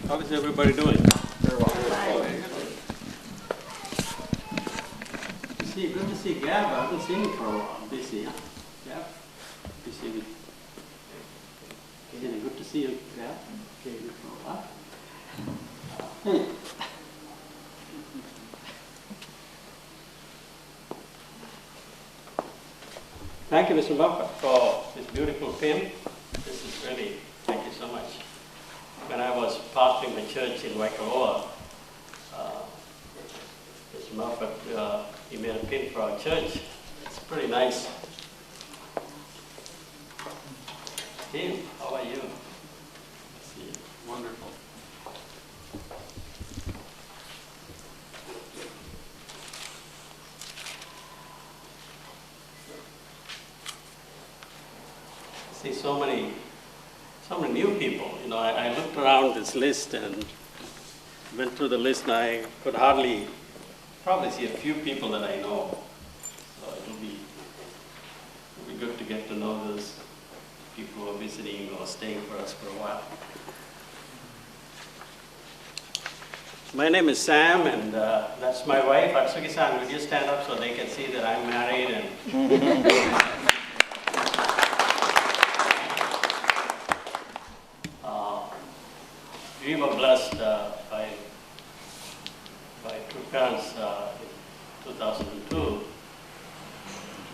How is everybody doing? Very well. Good to see Gab. I haven't seen him for a while. Busy, huh? Gab? Good to see you. Good to see you, Gab. Okay, good for a while. Hey. Thank you, Mr. Buffett, for this beautiful pin. This is really, thank you so much. When I was pastoring the church in Waikoloa, Mr. Buffett, he made a pin for our church. It's pretty nice. Steve, how are you? See you. Wonderful. See so many new people. You know, I looked around this list and went through the list, and I could probably see a few people that I know. So it'll be good to get to know those people who are visiting or staying for us for a while. My name is Sam, and that's my wife, Atsuki-san. Would you stand up so they can see that I'm married? And we were blessed by two parents in 2002.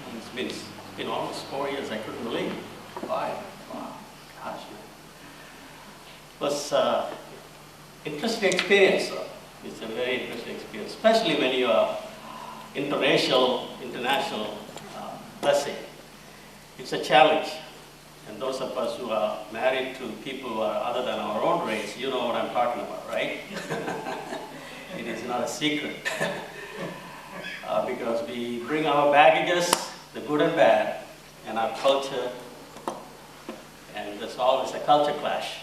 And it's been almost 4 years. I couldn't believe it. 5. Wow. Gosh, man. It was interesting experience. It's a very interesting experience, especially when you are interracial, international blessing. It's a challenge. And those of us who are married to people who are other than our own race, you know what I'm talking about, right? It is not a secret. Because we bring our baggages, the good and bad, and our culture, and there's always a culture clash.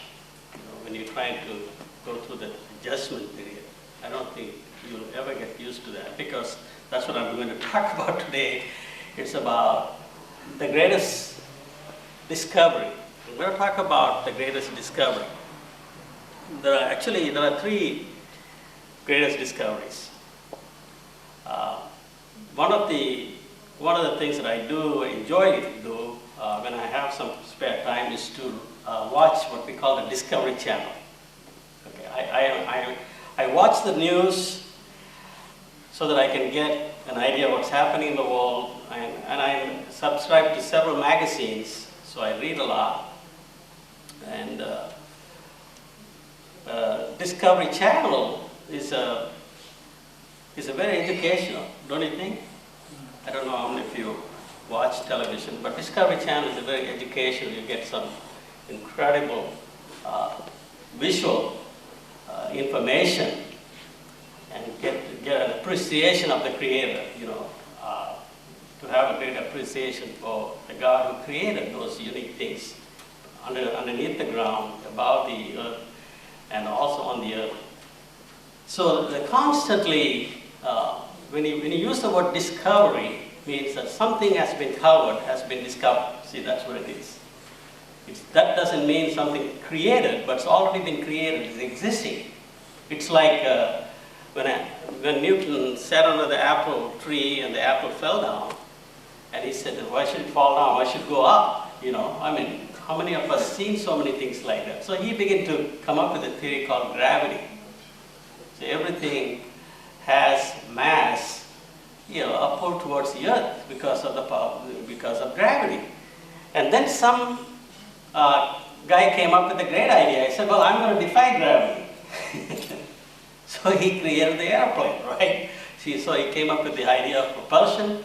You know, when you're trying to go through the adjustment period, I don't think you'll ever get used to that, because that's what I'm going to talk about today. It's about the greatest discovery. We're going to talk about the greatest discovery. There are 3 greatest discoveries. One of the things that I enjoy to do when I have some spare time is to watch what we call the Discovery Channel. Okay, I watch the news so that I can get an idea of what's happening in the world, and I'm subscribed to several magazines, so I read a lot. And Discovery Channel is very educational, don't you think? I don't know how many of you watch television, but Discovery Channel is very educational. You get some incredible visual information, and get an appreciation of the Creator, you know, to have a great appreciation for the God who created those unique things underneath the ground, above the earth, and also on the earth. So constantly, when you use the word discovery, means that something has been covered, has been discovered. See, that's what it is. That doesn't mean something created, but it's already been created, it's existing. It's like when Newton sat under the apple tree and the apple fell down, and he said, why should it fall down? Why should it go up? You know, I mean, how many of us seen so many things like that? So he began to come up with a theory called gravity. So everything has mass, you know, upward towards the earth because of gravity. And then some guy came up with a great idea. He said, well, I'm going to defy gravity. So he created the airplane, right? See, so he came up with the idea of propulsion.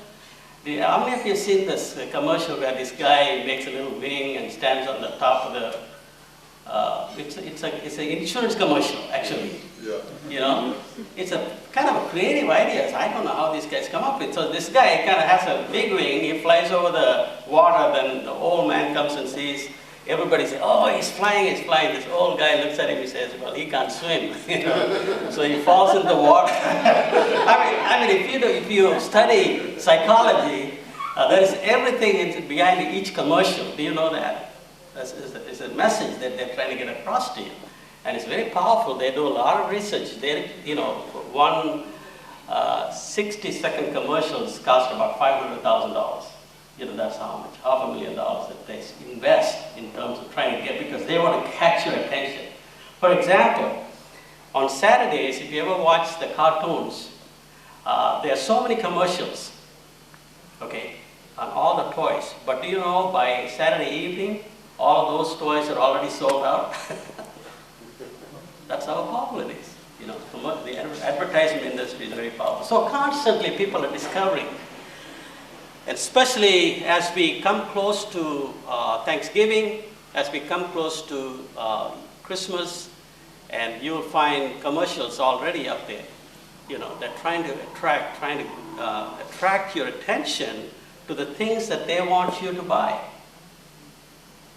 How many of you have seen this commercial where this guy makes a little wing and stands on the top of the, it's an insurance commercial, actually. Yeah. You know, it's a kind of a creative idea. I don't know how these guys come up with. So this guy kind of has a big wing. He flies over the water. Then the old man comes and sees. Everybody says, "Oh, he's flying, he's flying." This old guy looks at him. He says, "Well, he can't swim." You know, so he falls in the water. I mean, if you study psychology, there is everything behind each commercial. Do you know that? It's a message that they're trying to get across to you. And it's very powerful. They do a lot of research. They, one 60-second commercials cost about $500,000. That's how much, $500,000 that they invest in terms of trying to get, because they want to catch your attention. For example, on Saturdays, if you ever watch the cartoons, there are so many commercials, okay, on all the toys. But do you know, by Saturday evening, all of those toys are already sold out? That's how popular it is. The advertisement industry is very powerful. So constantly people are discovering, especially as we come close to Thanksgiving, as we come close to Christmas, and you'll find commercials already up there. They're trying to attract your attention to the things that they want you to buy.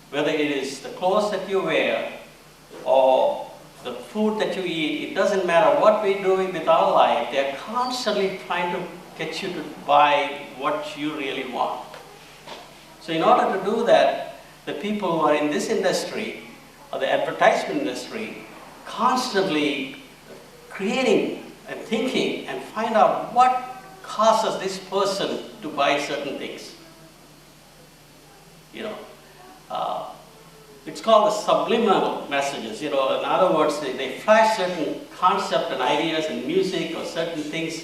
Whether it is the clothes that you wear or the food that you eat, it doesn't matter what we're doing with our life, they're constantly trying to get you to buy what you really want. So in order to do that, the people who are in this industry, or the advertisement industry, constantly creating and thinking and find out what causes this person to buy certain things. It's called the subliminal messages. In other words, they flash certain concepts and ideas and music or certain things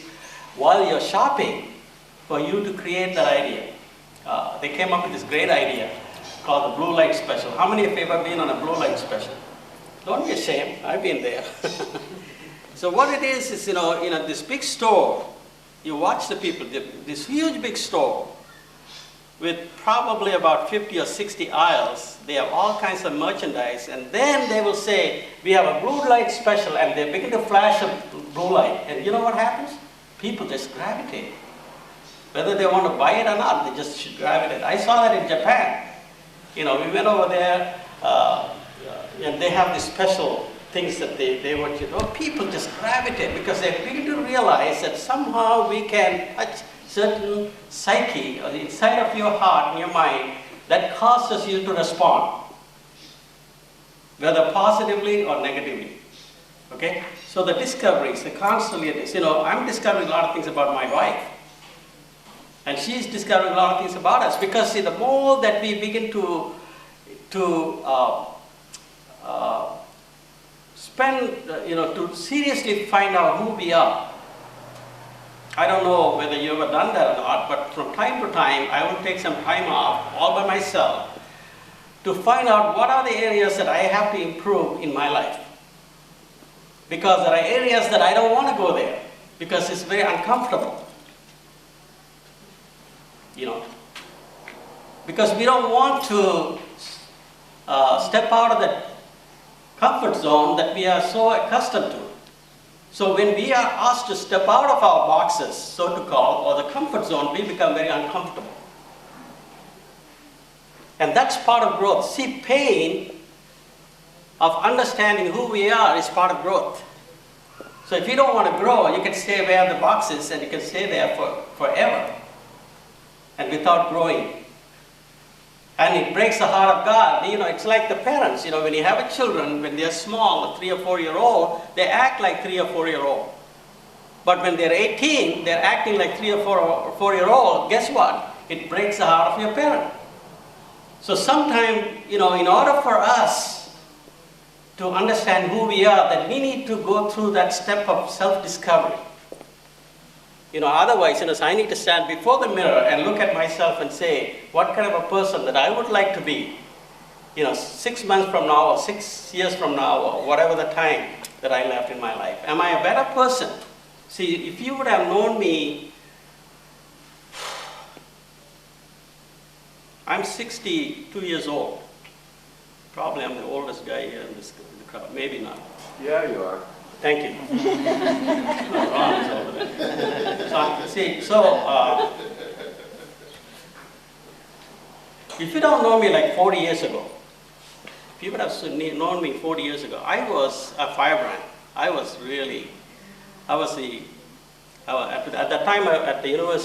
while you're shopping for you to create that idea. They came up with this great idea called the blue light special. How many of you have ever been on a blue light special? Don't be ashamed, I've been there. So what it is this big store, you watch the people, this huge big store with probably about 50 or 60 aisles. They have all kinds of merchandise, and then they will say, we have a blue light special, and they begin to flash a blue light. And you know what happens? People just gravitate. Whether they want to buy it or not, they just gravitate. I saw that in Japan. We went over there, and they have these special things that they want you to know. People just gravitate because they begin to realize that somehow we can touch certain psyche or the inside of your heart and your mind that causes you to respond, whether positively or negatively. Okay? So the discoveries, the constantly, I'm discovering a lot of things about my wife. And she's discovering a lot of things about us, because the more that we begin to seriously find out who we are. I don't know whether you ever done that or not, but from time to time, I will take some time off, all by myself, to find out what are the areas that I have to improve in my life. Because there are areas that I don't want to go there, because it's very uncomfortable. Because we don't want to step out of the comfort zone that we are so accustomed to. So when we are asked to step out of our boxes, so to call, or the comfort zone, we become very uncomfortable. And that's part of growth. See, pain of understanding who we are is part of growth. So if you don't want to grow, you can stay where the box is, and you can stay there forever and without growing. And it breaks the heart of God. It's like the parents, when you have children, when they're small, a 3 or 4 year old, they act like 3 or 4 year old. But when they're 18, they're acting like 3 or 4 year old. Guess what? It breaks the heart of your parent. So sometimes, in order for us to understand who we are, that we need to go through that step of self-discovery. Otherwise, so I need to stand before the mirror and look at myself and say, what kind of a person that I would like to be, 6 months from now, or 6 years from now, or whatever the time that I left in my life. Am I a better person? See, if you would have known me, I'm 62 years old. Probably I'm the oldest guy here in the crowd. Maybe not. Yeah, you are. Thank you. Ron is over there. If you don't know me like 40 years ago, if you would have known me 40 years ago, I was a firebrand. At that time at the university,